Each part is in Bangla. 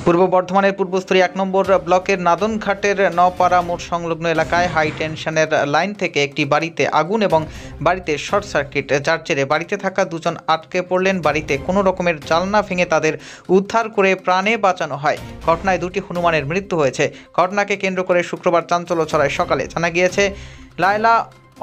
পূর্ব বর্ধমানের পূর্বস্থলী ১ নম্বর ব্লকের নাদনঘাটের নপাড়া মোড় সংলগ্ন এলাকায় হাই টেনশনের লাইন থেকে একটি বাড়িতে আগুন এবং বাড়িতে শর্ট সার্কিট, যার জেরে বাড়িতে থাকা দুজন আটকে পড়লেন। বাড়িতে কোনো রকমের জানলা ভেঙে তাদের উদ্ধার করে প্রাণে বাঁচানো হয়। ঘটনায় দুটি হনুমানের মৃত্যু হয়েছে। ঘটনাকে কেন্দ্র করে শুক্রবার চাঞ্চল্য ছড়ায় সকালে। জানা গিয়েছে, লায়লা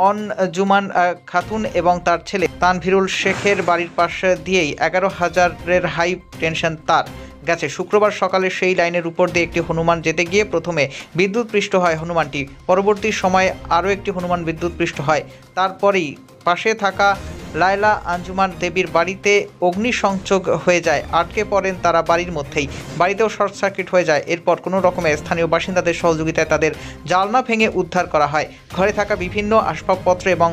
অনজুমান খাতুন এবং তার ছেলে তানভীরুল শেখের বাড়ির পাশে দিয়েই ১১,০০০-এর হাই টেনশন তার গেছে। শুক্রবার সকালে সেই লাইনের উপর দিয়ে একটি হনুমান যেতে গিয়ে প্রথমে বিদ্যুৎপৃষ্ট হয় হনুমানটি। পরবর্তী সময়ে আরও একটি হনুমান বিদ্যুৎপৃষ্ট হয়। তারপরেই পাশে থাকা লায়লা আঞ্জুমান দেবীর বাড়িতে অগ্নিসংযোগ হয়ে যায়। আটকে পড়েন তারা বাড়ির মধ্যেই। বাড়িতেও শর্ট সার্কিট হয়ে যায়। এরপর কোনো রকমে স্থানীয় বাসিন্দাদের সহযোগিতায় তাদের জানলা ভেঙে উদ্ধার করা হয়। ঘরে থাকা বিভিন্ন আসবাবপত্র এবং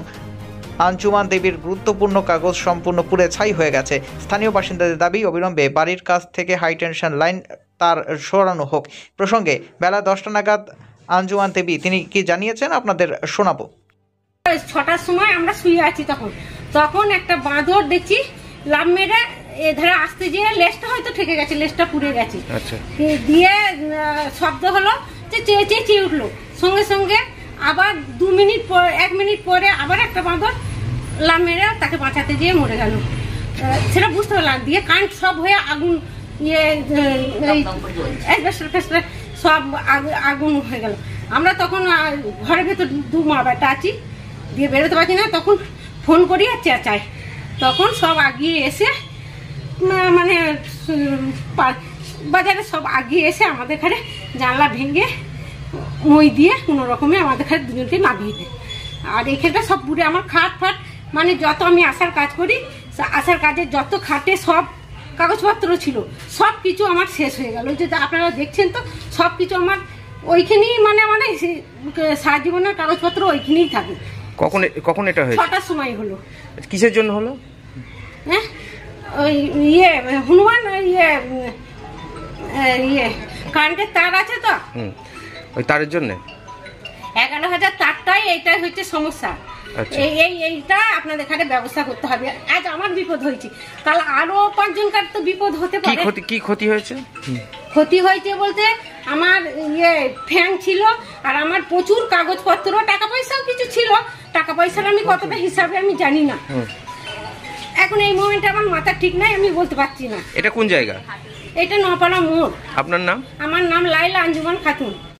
আঞ্জুমান দেবীর গুরুত্বপূর্ণ কাগজ সম্পূর্ণ পুড়ে ছাই হয়ে গেছে। স্থানীয় বাসিন্দাদের দাবি, অবিলম্বে বাড়ির কাছ থেকে হাই টেনশন লাইন তার সরানো হোক। প্রসঙ্গে বেলা 10টা নাগাদ আঞ্জুমান দেবী তিনি কি জানিয়েছেন আপনাদের শোনাবো। 6টার সময় আমরা শুয়ে আছি, তখন একটা বাঁদর দেখছি লাভ মেরে এধারে আসতে গিয়ে লেজটা হয়তো ঠেকে গেছে, লেজটা পুড়ে গেছে। আচ্ছা, দিয়ে শব্দ হলো যে চেয়ে চেয়ে উঠলো। সঙ্গে সঙ্গে আবার 2 মিনিট পর 1 মিনিট পরে আবার একটা বাঁদর লাভ মেরে তাকে বাঁচাতে গিয়ে মরে গেল। সেটা বুঝতে পারলাম। দিয়ে কারেন্ট সব হয়ে আগুন সব আগুন হয়ে গেল। আমরা তখন ঘরের ভেতর 2 মা বেটা আছি, দিয়ে বেরোতে পারছি না। তখন ফোন করি আর চেঁচাই, তখন সব আগিয়ে এসে মানে বাজারে সব আগিয়ে এসে আমাদের ঘরে জানলা ভেঙে মই দিয়ে কোনো রকমে আমাদের ঘরে দুজনকে নামিয়ে দেয়। আর এখানটা সব পুরে আমার খাট ফাট, মানে যত আমি আসার কাজ করি, আসার কাজে যত খাটে সব কাগজপত্র ছিল সব কিছু আমার শেষ হয়ে গেল। যে আপনারা দেখছেন তো সব কিছু আমার ওইখানেই, মানে আমাদের সারা জীবনের কাগজপত্র ওইখানেই থাকে। কখন এটা হয়েছে? 6টার সময় হলো। কিসের জন্য হলো? হ্যাঁ, ওই হনুমান কারেন্টের তার আছে তো, ওই তারের জন্য 11,000 তারটাই এইটাই হচ্ছে সমস্যা। এইটা আপনাদের এখানে ব্যবস্থা করতে হবে। আজ আমার বিপদ হয়েছে, কাল আরো 5 জনকার তো বিপদ হতে পারে। কি ক্ষতি হয়েছে? ক্ষতি হয়েছে বলতে আমার ফ্যান ছিল, আর আমার প্রচুর কাগজপত্র, টাকা পয়সাও কিছু ছিল। টাকা পয়সার আমি কতটা হিসাবে আমি জানি না। এখন এই মোমেন্টে আমার মাথা ঠিক নাই, আমি বলতে পারছি না। এটা কোন জায়গা? এটা নপাড়া মোড়। আপনার নাম? আমার নাম লায়লা আঞ্জুমান খাতুন।